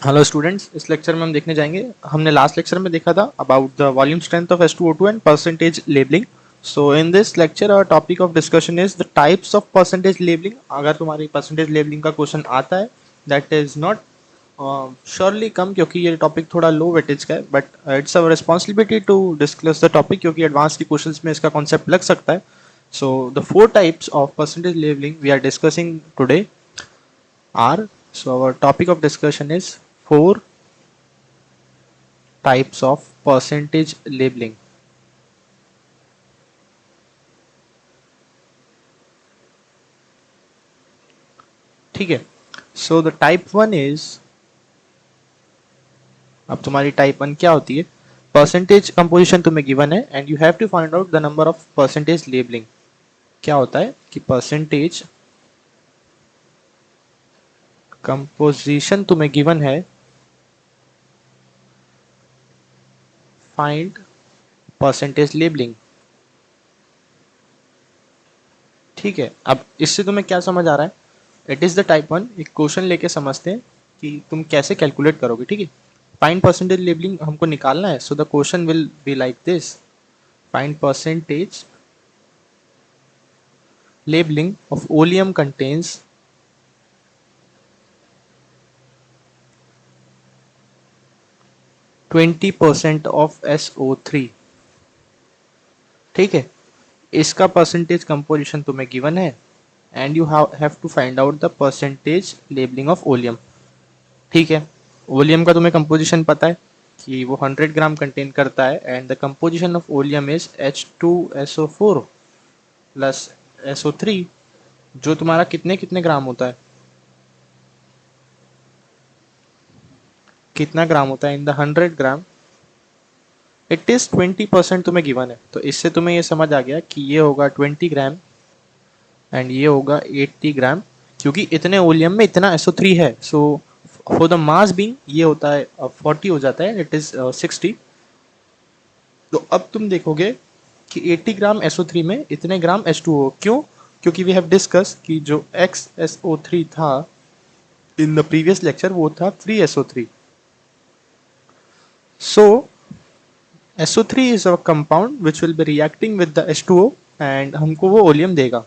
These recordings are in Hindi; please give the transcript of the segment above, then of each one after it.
हेलो स्टूडेंट्स, इस लेक्चर में हम देखने जाएंगे। हमने लास्ट लेक्चर में देखा था about the volume strength of S2O2 and percentage labelling. So in this lecture our topic of discussion is the types of percentage labelling. अगर तुम्हारी परसेंटेज लेबलिंग का क्वेश्चन आता है, that is not surely come, क्योंकि ये टॉपिक थोड़ा लो वेटेज का है, but it's our responsibility to discuss the topic, क्योंकि एडवांस की क्वेश्चन में इसका कॉन्सेप्ट लग सकता है। So the four types of percentage labelling we are discussing today are, so our topic of discussion is four types of percentage labeling. ठीक है, so the type one is, अब तुम्हारी टाइप वन क्या होती है? परसेंटेज कंपोजिशन तुम्हें गिवन है and you have to find out the number of percentage labelling. क्या होता है कि परसेंटेज कंपोजिशन तुम्हें गिवन है, फाइंड परसेंटेज लेबलिंग। ठीक है, अब इससे तुम्हें क्या समझ आ रहा है? It is the type one. एक क्वेश्चन लेके समझते हैं कि तुम कैसे कैलकुलेट करोगे। ठीक है, फाइंड परसेंटेज लेबलिंग हमको निकालना है, so the question will be like this: find percentage labeling of oleum contains 20% of SO3। ठीक है, इसका परसेंटेज कंपोजिशन तुम्हें गिवन है and you have to find out the percentage labelling of oleum. ठीक है, ओलियम का तुम्हें कंपोजिशन पता है कि वो 100 ग्राम कंटेन करता है and the composition of oleum is H2SO4 plus SO3, जो तुम्हारा कितने कितने ग्राम होता है? कितना ग्राम होता है in the 100 gram? It is 20% तुम्हें गिवन है, तो इससे तुम्हें ये समझ आ गया कि ये होगा 20 ग्राम एंड ये होगा 80 ग्राम, क्योंकि इतने ओलियम में इतना SO3 है। So for the mass being ये होता है 40 हो जाता है, इट इज 60। तो अब तुम देखोगे कि 80 ग्राम SO3 में इतने ग्राम H2O। क्यों? क्योंकि वी हैव डिस्कस कि जो XSO3 था इन द प्रीवियस लेक्चर वो था free SO3। So SO3 is a compound which will be reacting with the H2O and हमको वो ओलियम देगा।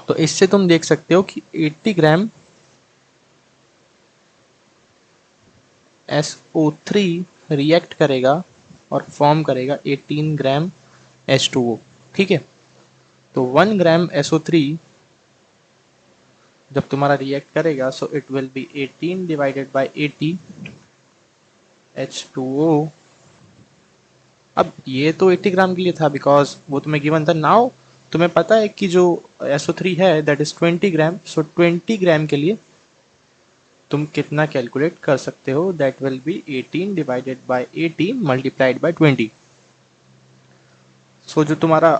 तो इससे तुम देख सकते हो कि 80 ग्राम SO3 रिएक्ट करेगा और फॉर्म करेगा 18 ग्राम H2O। ठीक है, तो 1 ग्राम SO3 जब तुम्हारा रिएक्ट करेगा, सो it will B 18 divided by 80 H2O। अब ये तो 80 ग्राम के लिए था बिकॉज वो तुम्हें गिवन था। नाउ तुम्हें पता है कि जो SO3 है दैट इज 20 ग्राम, सो 20 ग्राम के लिए तुम कितना कैलकुलेट कर सकते हो? That will be 18 divided by 80 multiplied by 20। सो जो तुम्हारा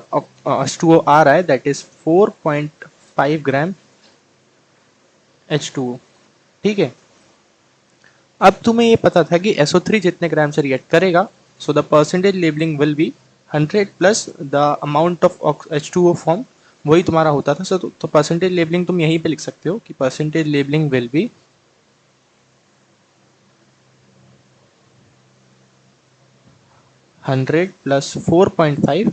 H2O आ रहा है दैट इज 4.5 ग्राम H2O। ठीक है, अब तुम्हें ये पता था कि SO3 जितने ग्राम से रिएक्ट करेगा, so the percentage labelling will be 100 plus the amount of H2O form, वही तुम्हारा होता था। सो तो परसेंटेज लेबलिंग तुम यहीं पे लिख सकते हो कि percentage labelling will be 100 plus 4.5,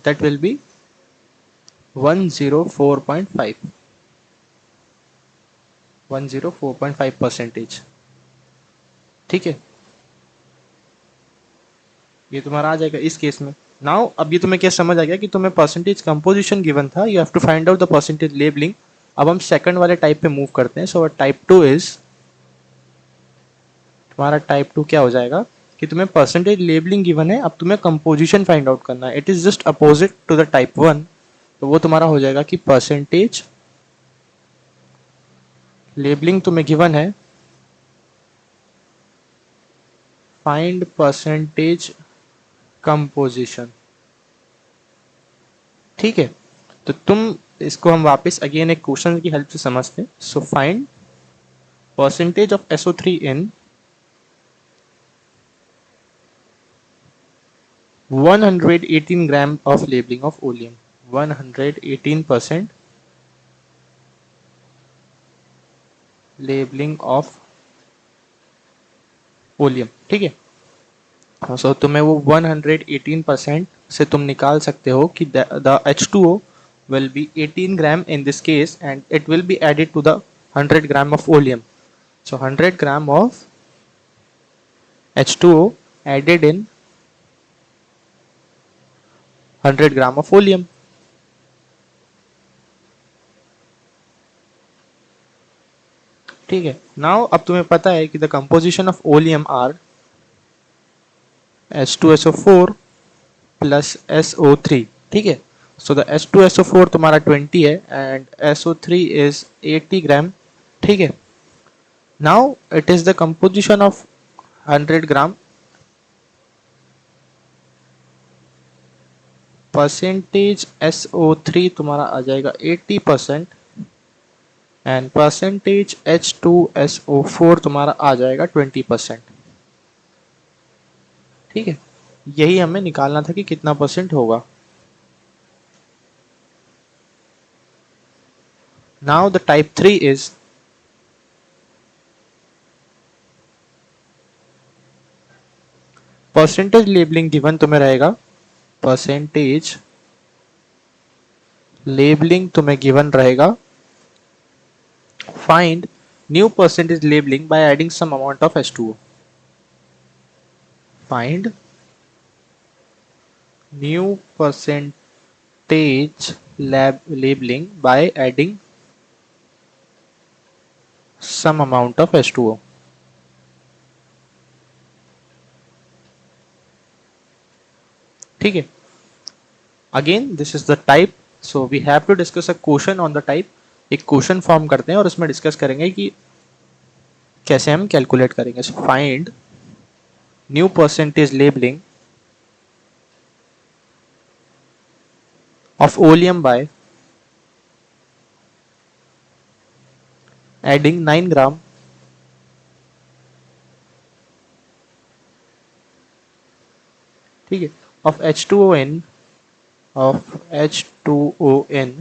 that will be 104.5 104.5%। ठीक है, ये तुम्हारा आ जाएगा इस केस में। नाउ अब ये तुम्हें क्या समझ आ गया कि तुम्हें परसेंटेज कंपोजिशन गिवन था, you have to find out the percentage labelling. अब हम सेकंड वाले टाइप पे मूव करते हैं। सो टाइप टू इज, तुम्हारा टाइप टू क्या हो जाएगा कि तुम्हें परसेंटेज लेबलिंग गिवन है, अब तुम्हें कंपोजिशन फाइंड आउट करना है। It is just opposite to the type one. तो वो तुम्हारा हो जाएगा कि परसेंटेज लेबलिंग तुम्हें गिवन है, फाइंड परसेंटेज कंपोजिशन। ठीक है, तो तुम इसको हम वापस अगेन एक क्वेश्चन की हेल्प से समझते हैं। So find percentage of SO3 in 118 gram of labelling of oleum. 118% labelling of oleum, ठीक है। सो तुम्हें वो 118% से तुम निकाल सकते हो कि the H2O will be 18 gram in this case and it will be added to the 100 gram of oleum. So 100 gram of H2O added in 100 gram of oleum. ठीक है। नाउ अब तुम्हें पता है कि the composition of oleum are H2SO4 plus SO3, ठीक है। सो द H2SO4 तुम्हारा 20 है एंड SO3 इज 80 ग्राम, ठीक है। Now it is the composition of 100 gram, percentage SO3 तुम्हारा आ जाएगा 80% एंड परसेंटेज H2SO4 तुम्हारा आ जाएगा 20%, ठीक है। यही हमें निकालना था कि कितना परसेंट होगा। Now the type 3 is percentage labelling given तुम्हें रहेगा, परसेंटेज लेबलिंग तुम्हें गिवन रहेगा। Find new percentage labelling by adding some amount of H2O। Find new percentage labeling by adding some amount of H2O। ठीक है। Again this is the type, so we have to discuss a question on the type. एक क्वेश्चन फॉर्म करते हैं और इसमें डिस्कस करेंगे कि कैसे हम कैलकुलेट करेंगे। So find new percentage labelling of oleum by adding 9 ग्राम ठीक है of H2ON of H2ON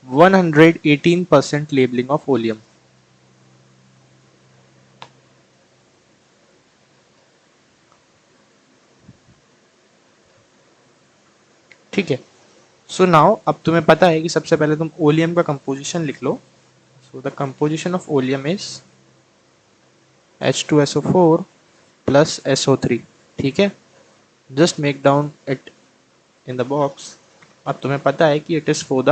118% labeling of oleum। ठीक है। सो नाउ अब तुम्हें पता है कि सबसे पहले तुम ओलियम का कंपोजिशन लिख लो। So the composition of oleum is H2SO4 plus SO3, ठीक है। Just make down it in the box. अब तुम्हें पता है कि it is for the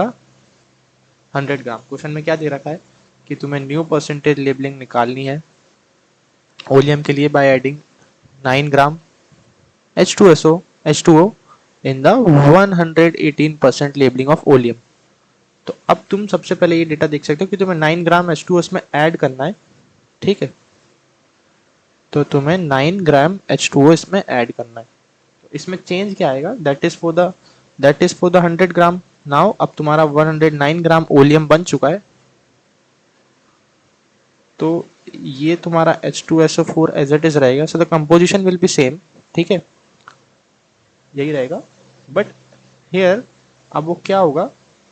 100 gram. Question में क्या दे रखा है कि तुम्हें न्यू परसेंटेज लेबलिंग निकालनी है ओलियम के लिए by adding 9 gram H2O in the 118% labelling of oleum. तो अब तुम सबसे पहले ये डेटा देख सकते हो कि तुम्हें 9 ग्राम H2O इसमें ऐड करना है, ठीक है। तो तुम्हें 9 ग्राम H2O इसमें ऐड करना है। तो इसमें चेंज क्या आएगा, that is for the 100 gram. Now अब तुम्हारा 109 ग्राम ओलियम बन चुका है। तो ये तुम्हारा H2SO4 एज इट इज रहेगा। सो the composition will be same, ठीक है, यही रहेगा। बट हियर अब वो क्या होगा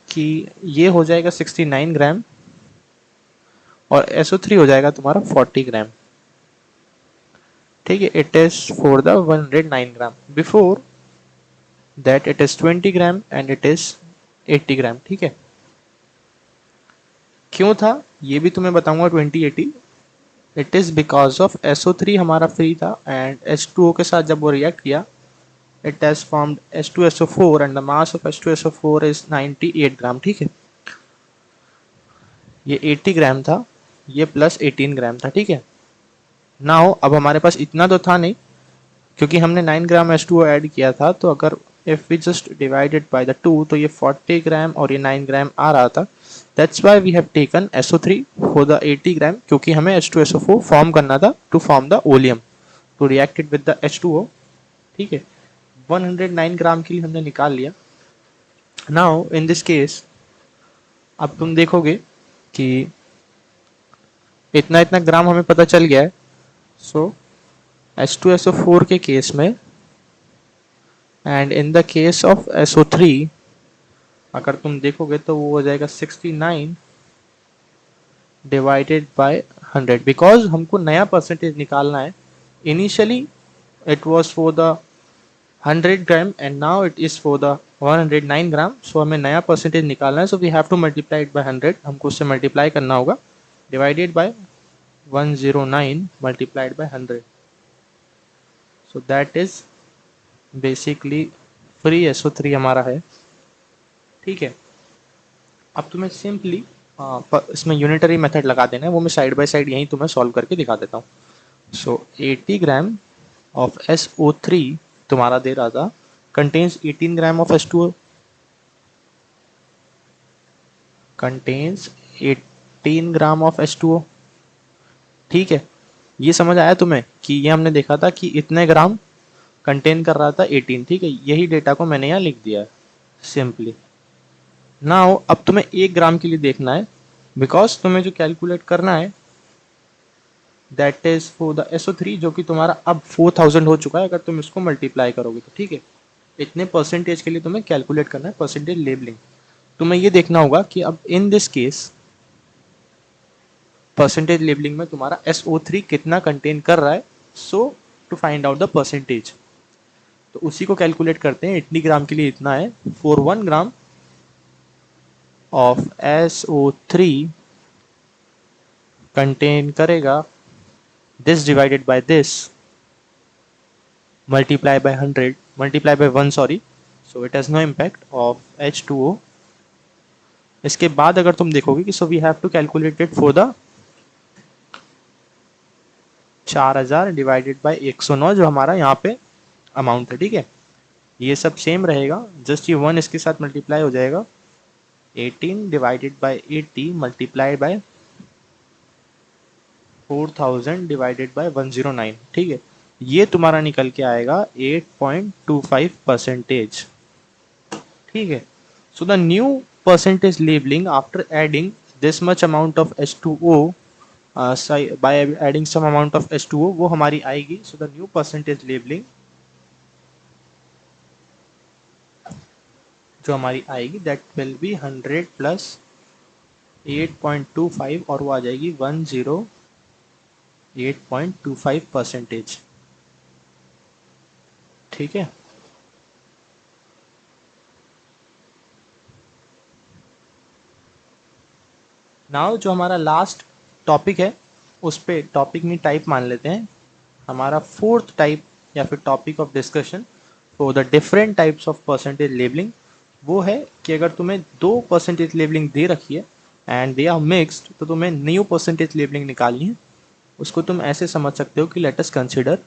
कि ये हो जाएगा 69 ग्राम और SO3 हो जाएगा तुम्हारा 40 ग्राम, ठीक है। It is for the 109 gram, before that it is 20 gram and it is 80 ग्राम, ठीक है। क्यों था ये भी तुम्हें बताऊंगा 2080। It is because of SO3 हमारा फ्री था एंड H2O के साथ जब वो रिएक्ट किया it has formed H2SO4 and the mass of H2SO4 is 98 ग्राम, ठीक है। ये 80 ग्राम था, ये प्लस 18 ग्राम था, ठीक है। नाउ अब हमारे पास इतना तो था नहीं क्योंकि हमने 9 ग्राम H2O ऐड किया था। तो अगर if we just divided by the 2 तो ये 40 ग्राम और ये 9 ग्राम आ रहा था। That's why we have taken SO3 for the 80 gram, क्योंकि हमें H2SO4 फॉर्म करना था to form the oleum to react it with the H2O, ठीक है। 109 ग्राम के लिए हमने निकाल लिया। नाउ इन दिस केस अब तुम देखोगे कि इतना इतना ग्राम हमें पता चल गया है। सो H2SO4 के केस में and in the case of SO3 अगर तुम देखोगे तो वो हो जाएगा 69 डिवाइडेड बाय 100 बिकॉज हमको नया परसेंटेज निकालना है. Initially it was for the 100 gram and now it is for the 109 gram. So हमें नया परसेंटेज निकालना है, so we have to multiply it by 100. हमको उससे मल्टीप्लाई करना होगा. Divided by 109 multiplied by 100. So that is basically free SO3 हमारा है. ठीक है, अब तुम्हें सिंपली इसमें यूनिटरी मेथड लगा देना है, वो मैं साइड बाय साइड यहीं तुम्हें सॉल्व करके दिखा देता हूँ. सो 80 ग्राम ऑफ SO3 तुम्हारा दे रहा था contains 18 gram of H2O, contains 18 gram of H2O. ठीक है, ये समझ आया तुम्हें कि ये हमने देखा था कि इतने ग्राम कंटेन कर रहा था 18. ठीक है, यही डेटा को मैंने यहाँ लिख दिया है सिंपली. नाउ अब तुम्हें 1 ग्राम के लिए देखना है, बिकॉज तुम्हें जो कैलकुलेट करना है that is for the SO3 जो कि तुम्हारा अब 4000 हो चुका है अगर तुम इसको मल्टीप्लाई करोगे तो. ठीक है, इतने परसेंटेज के लिए तुम्हें कैलकुलेट करना है परसेंटेज लेबलिंग. तुम्हें ये देखना होगा कि अब in this case percentage labelling में तुम्हारा SO3 कितना कंटेन कर रहा है. So to find out the percentage, तो उसी को कैलकुलेट करते हैं. 80 ग्राम के लिए इतना है. For 1 gram of SO3 contain करेगा this divided by this multiply by 100 multiply by 1 sorry, so it has no impact of H2O. इसके बाद अगर तुम देखोगे कि so we have to calculate it for the 4000 divided by 109 जो हमारा यहाँ पे अमाउंट है. ठीक है, ये सब सेम रहेगा, जस्ट ये 1 इसके साथ मल्टीप्लाई हो जाएगा. 18 divided by 80 multiplied by 4000 divided by 109. ठीक है, ये तुम्हारा निकल के आएगा 8.25%. ठीक है, so the new percentage labelling after adding this much amount of H2O by adding some amount of H2O वो हमारी आएगी. So the new percentage labelling जो हमारी आएगी दैट विल बी 100 प्लस 8.25 और वो आ जाएगी 108.25%. ठीक है, नाउ जो हमारा लास्ट टॉपिक है उस पे टॉपिक में टाइप मान लेते हैं. हमारा फोर्थ टाइप या फिर topic of discussion for the different types of percentage labelling वो है कि अगर तुम्हें 2 परसेंटेज लेबलिंग दे रखी है एंड दे आर मिक्स्ड तो तुम्हें न्यू परसेंटेज लेबलिंग निकालनी है. उसको तुम ऐसे समझ सकते हो कि लेट अस कंसीडर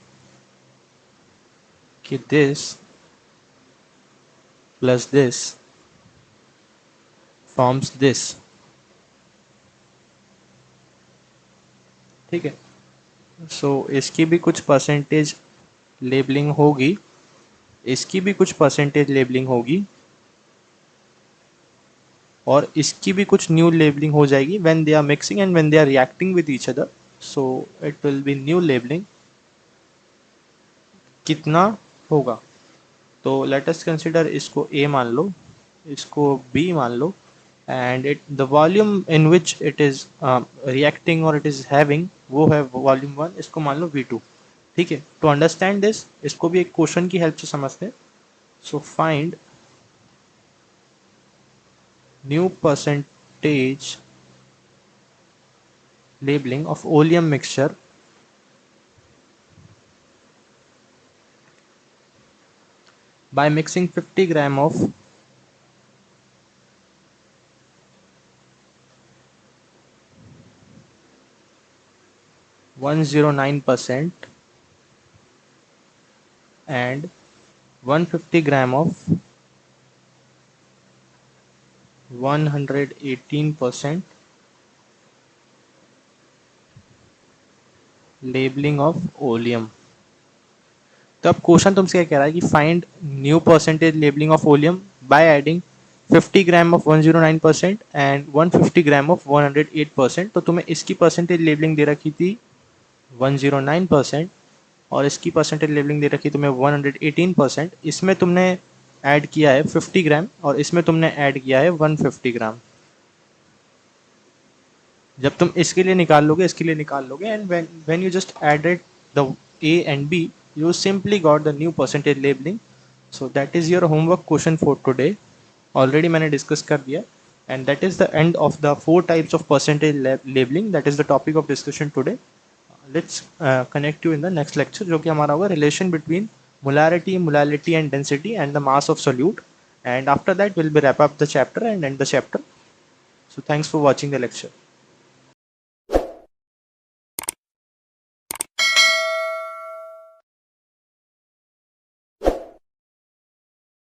कि this plus this forms this. ठीक है, सो इसकी भी कुछ परसेंटेज लेबलिंग होगी, इसकी भी कुछ परसेंटेज लेबलिंग होगी और इसकी भी कुछ न्यू लेबलिंग हो जाएगी when they are mixing and when they are reacting with each other. So it will be new labelling. कितना होगा, तो लेट अस कंसीडर इसको A मान लो, इसको B मान लो and it the volume in which it is reacting और इट इज हैविंग वो है वॉल्यूम 1, इसको मान लो V2. ठीक है, टू अंडरस्टैंड दिस इसको भी एक क्वेश्चन की हेल्प से समझते हैं. So find new percentage labeling of oleum mixture by mixing 50 gram of 109% and 150 gram of 118% labelling of oleum. तो अब क्वेश्चन तुमसे क्या कह रहा है कि find new percentage labelling of oleum by adding 50 gram of 109% and 150 gram of 108%. तो तुम्हें इसकी परसेंटेज लेबलिंग दे रखी थी 109% और इसकी परसेंटेज लेबलिंग दे रखी तुम्हें 118%. इसमें तुमने ऐड किया है 50 ग्राम और इसमें तुमने ऐड किया है 150 ग्राम. जब तुम इसके लिए निकाल लोगे, इसके लिए निकाल लोगे, and when you just added the A and B, you simply got the new percentage labeling. So that is your homework question for today. Already मैंने डिस्कस कर दिया, and that is the end of the 4 types of percentage labeling. That is the topic of discussion today. Let's connect you in the next lecture, जो कि हमारा होगा relation between molarity, molality and density and the mass of solute. And after that we'll be wrap up the chapter and end the chapter. So thanks for watching the lecture.